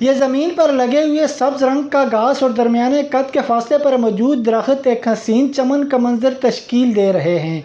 یہ زمین پر لگے ہوئے سبز رنگ کا گھاس اور درمیانے قد کے فاصلے پر موجود درخت ایک حسین چمن کا منظر تشکیل دے رہے ہیں۔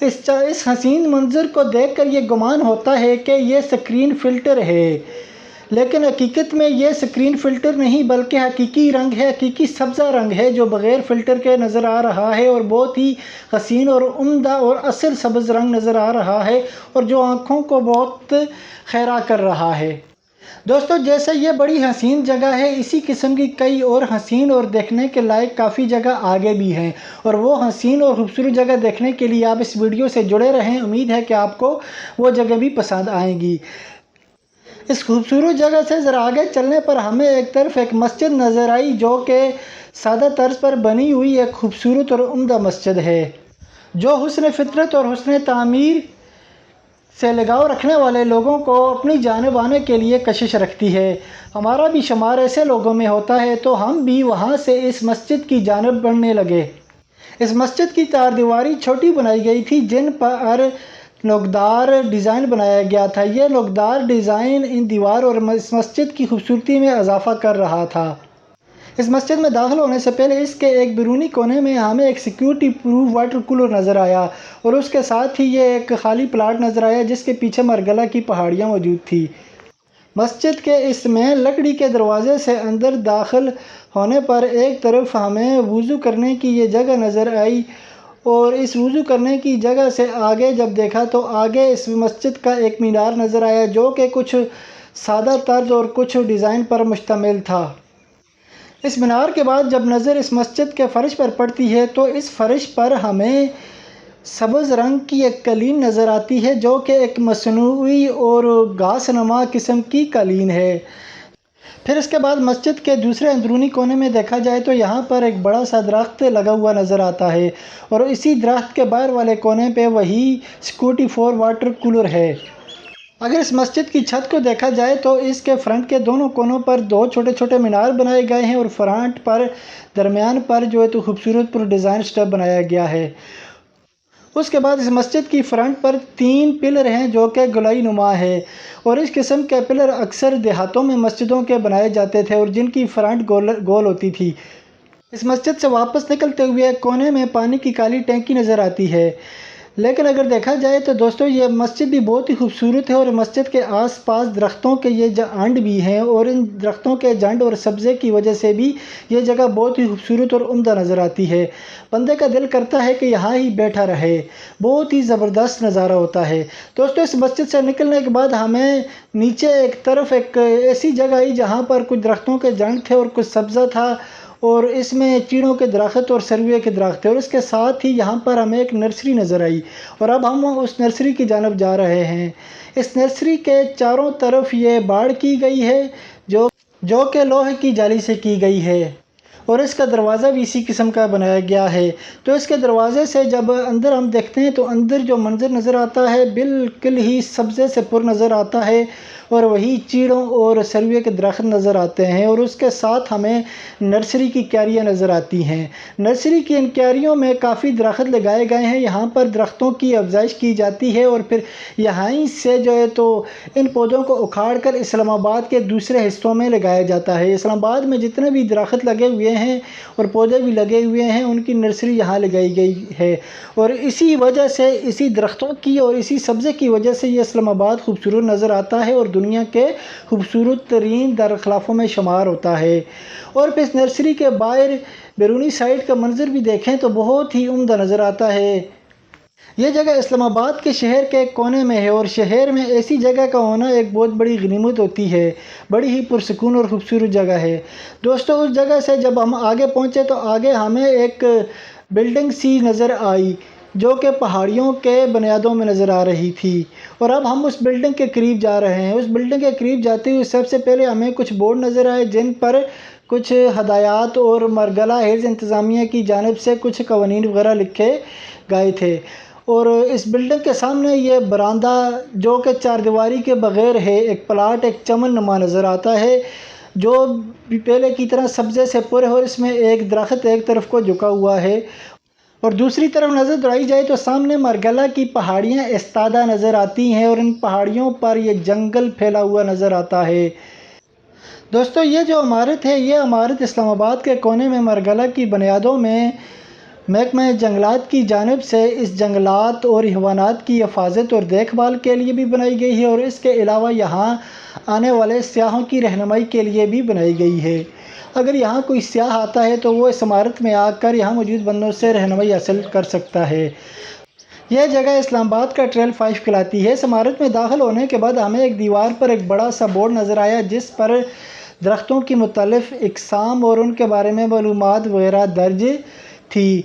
اس حسین منظر کو دیکھ کر یہ گمان ہوتا ہے کہ یہ اسکرین فلٹر ہے، لیکن حقیقت میں یہ اسکرین فلٹر نہیں بلکہ حقیقی رنگ ہے، حقیقی سبزہ رنگ ہے جو بغیر فلٹر کے نظر آ رہا ہے اور بہت ہی حسین اور عمدہ اور اصل سبز رنگ نظر آ رہا ہے اور جو آنکھوں کو بہت خیرہ کر رہا ہے۔ دوستو، جیسے یہ بڑی حسین جگہ ہے، اسی قسم کی کئی اور حسین اور دیکھنے کے لائق کافی جگہ آگے بھی ہیں، اور وہ حسین اور خوبصورت جگہ دیکھنے کے لیے آپ اس ویڈیو سے جڑے رہیں۔ امید ہے کہ آپ کو وہ جگہ بھی پسند آئیں گی۔ اس خوبصورت جگہ سے ذرا آگے چلنے پر ہمیں ایک طرف ایک مسجد نظر آئی جو کہ سادہ طرز پر بنی ہوئی ایک خوبصورت اور عمدہ مسجد ہے، جو حسن فطرت اور حسن تعمیر سے لگاؤ رکھنے والے لوگوں کو اپنی جانب آنے کے لیے کشش رکھتی ہے۔ ہمارا بھی شمار ایسے لوگوں میں ہوتا ہے تو ہم بھی وہاں سے اس مسجد کی جانب بڑھنے لگے۔ اس مسجد کی چار دیواری چھوٹی بنائی گئی تھی جن پر نوکدار ڈیزائن بنایا گیا تھا۔ یہ نوکدار ڈیزائن ان دیوار اور اس مسجد کی خوبصورتی میں اضافہ کر رہا تھا۔ اس مسجد میں داخل ہونے سے پہلے اس کے ایک بیرونی کونے میں ہمیں ایک سیکیورٹی پروف واٹر کولر نظر آیا اور اس کے ساتھ ہی یہ ایک خالی پلاٹ نظر آیا جس کے پیچھے مرگلہ کی پہاڑیاں موجود تھی۔ مسجد کے اس مین لکڑی کے دروازے سے اندر داخل ہونے پر ایک طرف ہمیں وضو کرنے کی یہ جگہ نظر آئی، اور اس وضو کرنے کی جگہ سے آگے جب دیکھا تو آگے اس مسجد کا ایک مینار نظر آیا جو کہ کچھ سادہ طرز اور کچھ ڈیزائن پر مشتمل تھا۔ اس مینار کے بعد جب نظر اس مسجد کے فرش پر پڑتی ہے تو اس فرش پر ہمیں سبز رنگ کی ایک قالین نظر آتی ہے جو کہ ایک مصنوعی اور گھاس نما قسم کی قالین ہے۔ پھر اس کے بعد مسجد کے دوسرے اندرونی کونے میں دیکھا جائے تو یہاں پر ایک بڑا سا درخت لگا ہوا نظر آتا ہے، اور اسی درخت کے باہر والے کونے پہ وہی سیکیورٹی فور واٹر کولر ہے۔ اگر اس مسجد کی چھت کو دیکھا جائے تو اس کے فرنٹ کے دونوں کونوں پر دو چھوٹے چھوٹے مینار بنائے گئے ہیں، اور فرنٹ پر درمیان پر جو ہے تو خوبصورت پر ڈیزائن سٹیپ بنایا گیا ہے۔ اس کے بعد اس مسجد کی فرنٹ پر 3 پلر ہیں جو کہ گولائی نما ہے، اور اس قسم کے پلر اکثر دیہاتوں میں مسجدوں کے بنائے جاتے تھے اور جن کی فرنٹ گول ہوتی تھی۔ اس مسجد سے واپس نکلتے ہوئے کونے میں پانی کی کالی ٹینکی نظر آتی ہے۔ لیکن اگر دیکھا جائے تو دوستو یہ مسجد بھی بہت ہی خوبصورت ہے، اور مسجد کے آس پاس درختوں کے یہ جھنڈ بھی ہیں، اور ان درختوں کے جھنڈ اور سبزے کی وجہ سے بھی یہ جگہ بہت ہی خوبصورت اور عمدہ نظر آتی ہے۔ بندے کا دل کرتا ہے کہ یہاں ہی بیٹھا رہے، بہت ہی زبردست نظارہ ہوتا ہے۔ دوستو اس مسجد سے نکلنے کے بعد ہمیں نیچے ایک طرف ایک ایسی جگہ آئی جہاں پر کچھ درختوں کے جھنڈ تھے اور کچھ سبزہ تھا، اور اس میں چیڑوں کے درخت اور سروے کے درخت تھے، اور اس کے ساتھ ہی یہاں پر ہمیں ایک نرسری نظر آئی، اور اب ہم اس نرسری کی جانب جا رہے ہیں۔ اس نرسری کے چاروں طرف یہ باڑ کی گئی ہے جو کہ لوہے کی جالی سے کی گئی ہے، اور اس کا دروازہ بھی اسی قسم کا بنایا گیا ہے۔ تو اس کے دروازے سے جب اندر ہم دیکھتے ہیں تو اندر جو منظر نظر آتا ہے بالکل ہی سبزے سے پر نظر آتا ہے، اور وہی چیڑوں اور سروے کے درخت نظر آتے ہیں، اور اس کے ساتھ ہمیں نرسری کی کیاریاں نظر آتی ہیں۔ نرسری کی ان کیاریوں میں کافی درخت لگائے گئے ہیں، یہاں پر درختوں کی افزائش کی جاتی ہے، اور پھر یہاں سے جو ہے تو ان پودوں کو اکھاڑ کر اسلام آباد کے دوسرے حصوں میں لگایا جاتا ہے۔ اسلام آباد میں جتنے بھی درخت لگے ہوئے ہیں اور پودے بھی لگے ہوئے ہیں ان کی نرسری یہاں لگائی گئی ہے، اور اسی وجہ سے اسی درختوں کی اور اسی سبزے کی وجہ سے یہ اسلام آباد خوبصورت نظر آتا ہے اور دنیا کے خوبصورت ترین دارالخلافوں میں شمار ہوتا ہے۔ اور پھر اس نرسری کے باہر بیرونی سائڈ کا منظر بھی دیکھیں تو بہت ہی عمدہ نظر آتا ہے۔ یہ جگہ اسلام آباد کے شہر کے ایک کونے میں ہے، اور شہر میں ایسی جگہ کا ہونا ایک بہت بڑی غنیمت ہوتی ہے، بڑی ہی پرسکون اور خوبصورت جگہ ہے۔ دوستو اس جگہ سے جب ہم آگے پہنچے تو آگے ہمیں ایک بلڈنگ سی نظر آئی جو کہ پہاڑیوں کے بنیادوں میں نظر آ رہی تھی، اور اب ہم اس بلڈنگ کے قریب جا رہے ہیں۔ اس بلڈنگ کے قریب جاتے ہوئے سب سے پہلے ہمیں کچھ بورڈ نظر آئے جن پر کچھ ہدایات اور مرگلہ ہلز انتظامیہ کی جانب سے کچھ قوانین وغیرہ لکھے گئے تھے، اور اس بلڈنگ کے سامنے یہ براندہ جو کہ 4 دیواری کے بغیر ہے، ایک پلاٹ ایک چمن نما نظر آتا ہے جو پہلے کی طرح سبزے سے پر ہے، اور اس میں ایک درخت ایک طرف کو جھکا ہوا ہے، اور دوسری طرف نظر دوڑائی جائے تو سامنے مرگلہ کی پہاڑیاں استادہ نظر آتی ہیں، اور ان پہاڑیوں پر یہ جنگل پھیلا ہوا نظر آتا ہے۔ دوستو یہ جو عمارت ہے، یہ عمارت اسلام آباد کے کونے میں مرگلہ کی بنیادوں میں محکمہ جنگلات کی جانب سے اس جنگلات اور حیوانات کی حفاظت اور دیکھ بھال کے لیے بھی بنائی گئی ہے، اور اس کے علاوہ یہاں آنے والے سیاحوں کی رہنمائی کے لیے بھی بنائی گئی ہے۔ اگر یہاں کوئی سیاح آتا ہے تو وہ اس عمارت میں آ کر یہاں موجود بندوں سے رہنمائی حاصل کر سکتا ہے۔ یہ جگہ اسلام آباد کا ٹریل 5 کہلاتی ہے۔ اس عمارت میں داخل ہونے کے بعد ہمیں ایک دیوار پر ایک بڑا سا بورڈ نظر آیا، جس پر درختوں کی مختلف اقسام اور ان کے بارے میں معلومات وغیرہ درج تھی،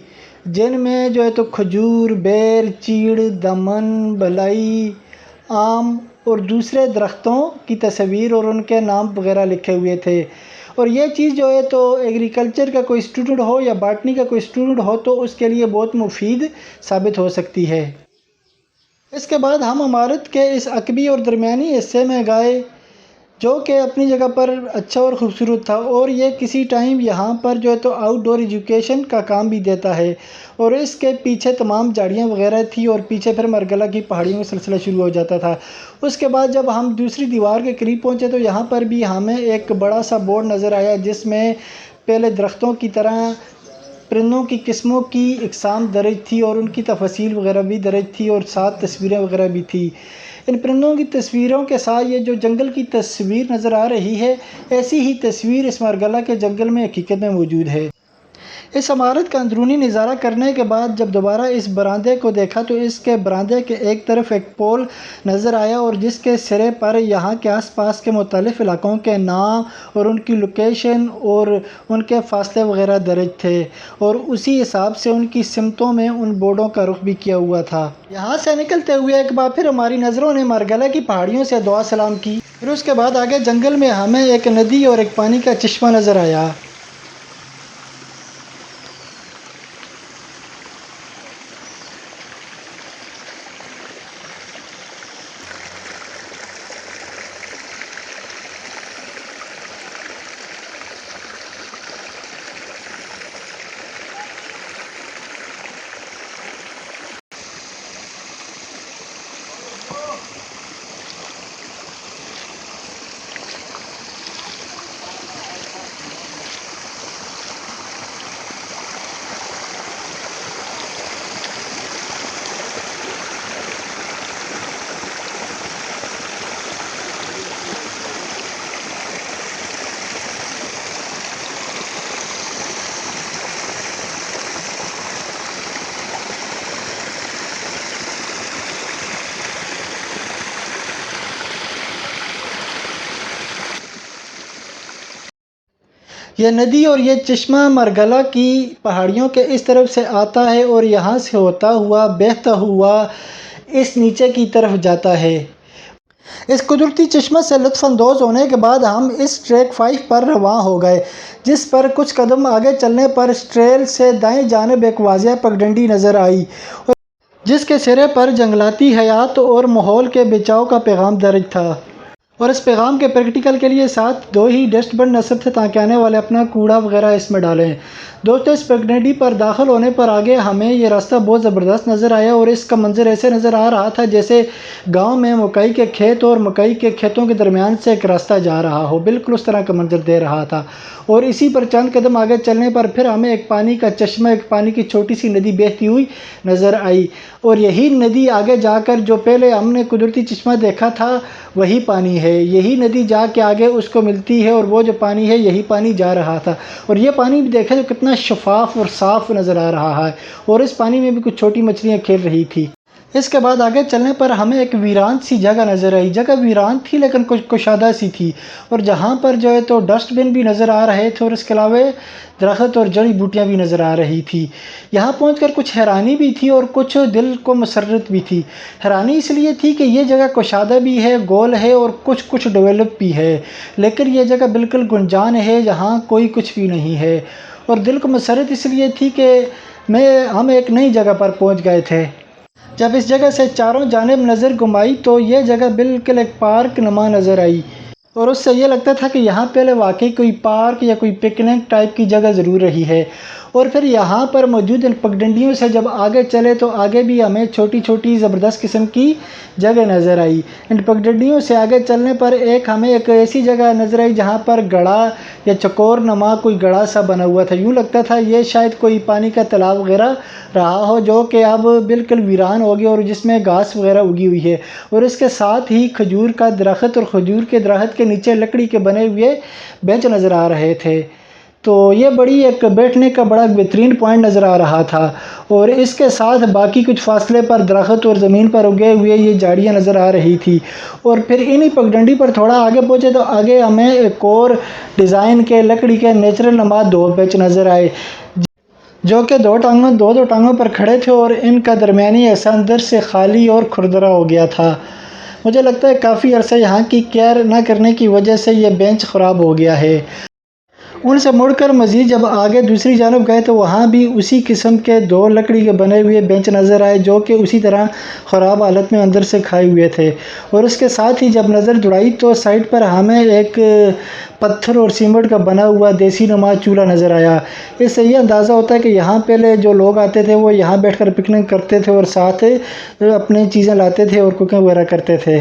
جن میں جو ہے تو کھجور، بیر، چیڑ، دمن، بلئی، آم اور دوسرے درختوں کی تصویر اور ان کے نام وغیرہ لکھے ہوئے تھے۔ اور یہ چیز جو ہے تو ایگریکلچر کا کوئی اسٹوڈنٹ ہو یا باٹنی کا کوئی اسٹوڈنٹ ہو تو اس کے لیے بہت مفید ثابت ہو سکتی ہے۔ اس کے بعد ہم عمارت کے اس عقبی اور درمیانی حصے میں گئے، جو کہ اپنی جگہ پر اچھا اور خوبصورت تھا، اور یہ کسی ٹائم یہاں پر جو ہے تو آؤٹ ڈور ایجوکیشن کا کام بھی دیتا ہے، اور اس کے پیچھے تمام جھاڑیاں وغیرہ تھی، اور پیچھے پھر مرگلہ کی پہاڑیوں کا سلسلہ شروع ہو جاتا تھا۔ اس کے بعد جب ہم دوسری دیوار کے قریب پہنچے تو یہاں پر بھی ہمیں ایک بڑا سا بورڈ نظر آیا، جس میں پہلے درختوں کی طرح پرندوں کی قسموں کی اقسام درج تھی اور ان کی تفاصیل وغیرہ بھی درج تھی، اور ساتھ تصویریں وغیرہ بھی تھی۔ ان پرندوں کی تصویروں کے ساتھ یہ جو جنگل کی تصویر نظر آ رہی ہے، ایسی ہی تصویر اس مرگلہ کے جنگل میں حقیقت میں موجود ہے۔ اس عمارت کا اندرونی نظارہ کرنے کے بعد جب دوبارہ اس براندے کو دیکھا تو اس کے براندے کے ایک طرف ایک پول نظر آیا، اور جس کے سرے پر یہاں کے آس پاس کے مختلف علاقوں کے نام اور ان کی لوکیشن اور ان کے فاصلے وغیرہ درج تھے، اور اسی حساب سے ان کی سمتوں میں ان بورڈوں کا رخ بھی کیا ہوا تھا۔ یہاں سے نکلتے ہوئے ایک بار پھر ہماری نظروں نے مرگلہ کی پہاڑیوں سے دعا سلام کی، پھر اس کے بعد آگے جنگل میں ہمیں ایک ندی اور ایک پانی کا چشمہ نظر آیا۔ یہ ندی اور یہ چشمہ مرگلہ کی پہاڑیوں کے اس طرف سے آتا ہے اور یہاں سے ہوتا ہوا بہتا ہوا اس نیچے کی طرف جاتا ہے۔ اس قدرتی چشمہ سے لطف اندوز ہونے کے بعد ہم اس ٹریک 5 پر رواں ہو گئے، جس پر کچھ قدم آگے چلنے پر اس ٹریل سے دائیں جانب ایک واضح پگڈنڈی نظر آئی، جس کے سرے پر جنگلاتی حیات اور ماحول کے بچاؤ کا پیغام درج تھا، اور اس پیغام کے پریکٹیکل کے لیے ساتھ 2 ہی ڈسٹ بن نصب تھے تاکہ آنے والے اپنا کوڑا وغیرہ اس میں ڈالیں۔ دوستو اس پگڈنڈی پر داخل ہونے پر آگے ہمیں یہ راستہ بہت زبردست نظر آیا، اور اس کا منظر ایسے نظر آ رہا تھا جیسے گاؤں میں مکئی کے کھیت اور مکئی کے کھیتوں کے درمیان سے ایک راستہ جا رہا ہو، بالکل اس طرح کا منظر دے رہا تھا۔ اور اسی پر چند قدم آگے چلنے پر پھر ہمیں ایک پانی کا چشمہ، ایک پانی کی چھوٹی سی ندی بہتی ہوئی نظر آئی، اور یہی ندی آگے جا کر جو پہلے ہم نے قدرتی چشمہ دیکھا تھا وہی پانی ہے، یہی ندی جا کے آگے اس کو ملتی ہے، اور وہ جو پانی ہے یہی پانی جا رہا تھا، اور یہ پانی بھی دیکھیں تو کتنا شفاف اور صاف نظر آ رہا ہے، اور اس پانی میں بھی کچھ چھوٹی مچھلیاں کھیل رہی تھی۔ اس کے بعد آگے چلنے پر ہمیں ایک ویران سی جگہ نظر آئی، جگہ ویران تھی لیکن کچھ کشادہ سی تھی، اور جہاں پر جو ہے تو ڈسٹ بن بھی نظر آ رہے تھے، اور اس کے علاوہ درخت اور جڑی بوٹیاں بھی نظر آ رہی تھی۔ یہاں پہنچ کر کچھ حیرانی بھی تھی اور کچھ دل کو مسرت بھی تھی۔ حیرانی اس لیے تھی کہ یہ جگہ کشادہ بھی ہے، گول ہے، اور کچھ ڈیولپ بھی ہے، لیکن یہ جگہ بالکل گنجان ہے، یہاں کوئی کچھ بھی نہیں ہے۔ اور دل کو مسرت اس لیے تھی کہ ہم ایک نئی جگہ پر پہنچ گئے تھے۔ جب اس جگہ سے چاروں جانب نظر گھمائی تو یہ جگہ بالکل ایک پارک نما نظر آئی، اور اس سے یہ لگتا تھا کہ یہاں پہلے واقعی کوئی پارک یا کوئی پکنک ٹائپ کی جگہ ضرور رہی ہے، اور پھر یہاں پر موجود ان پگڈنڈیوں سے جب آگے چلے تو آگے بھی ہمیں چھوٹی چھوٹی زبردست قسم کی جگہ نظر آئی۔ ان پگڈنڈیوں سے آگے چلنے پر ہمیں ایک ایسی جگہ نظر آئی جہاں پر گڑھا یا چکور نما کوئی گڑھا سا بنا ہوا تھا۔ یوں لگتا تھا یہ شاید کوئی پانی کا تالاب وغیرہ رہا ہو جو کہ اب بالکل ویران ہو گیا اور جس میں گھاس وغیرہ اگی ہوئی ہے، اور اس کے ساتھ ہی کھجور کا درخت اور کھجور کے درخت کے نیچے لکڑی کے بنے ہوئے بینچ نظر آ رہے تھے۔ تو یہ بڑی ایک بیٹھنے کا بڑا بہترین پوائنٹ نظر آ رہا تھا، اور اس کے ساتھ باقی کچھ فاصلے پر درخت اور زمین پر اگے ہوئے یہ جھاڑیاں نظر آ رہی تھی۔ اور پھر انہی پگڈنڈی پر تھوڑا آگے پہنچے تو آگے ہمیں ایک اور ڈیزائن کے لکڑی کے نیچرل نما 2 بینچ نظر آئے جو کہ دو ٹانگوں پر کھڑے تھے، اور ان کا درمیانی حصہ اندر سے خالی اور کھردرا ہو گیا تھا۔ مجھے لگتا ہے کافی عرصہ یہاں کی کیئر نہ کرنے کی وجہ سے یہ بینچ خراب ہو گیا ہے۔ ان سے مڑ کر مزید جب آگے دوسری جانب گئے تو وہاں بھی اسی قسم کے 2 لکڑی کے بنے ہوئے بینچ نظر آئے جو کہ اسی طرح خراب حالت میں اندر سے کھائے ہوئے تھے، اور اس کے ساتھ ہی جب نظر دوڑائی تو سائڈ پر ہمیں ایک پتھر اور سیمنٹ کا بنا ہوا دیسی نما چولہا نظر آیا۔ اس سے یہ اندازہ ہوتا ہے کہ یہاں پہلے جو لوگ آتے تھے وہ یہاں بیٹھ کر پکنک کرتے تھے اور ساتھ اپنی چیزیں لاتے تھے اور کوکنگ وغیرہ کرتے تھے۔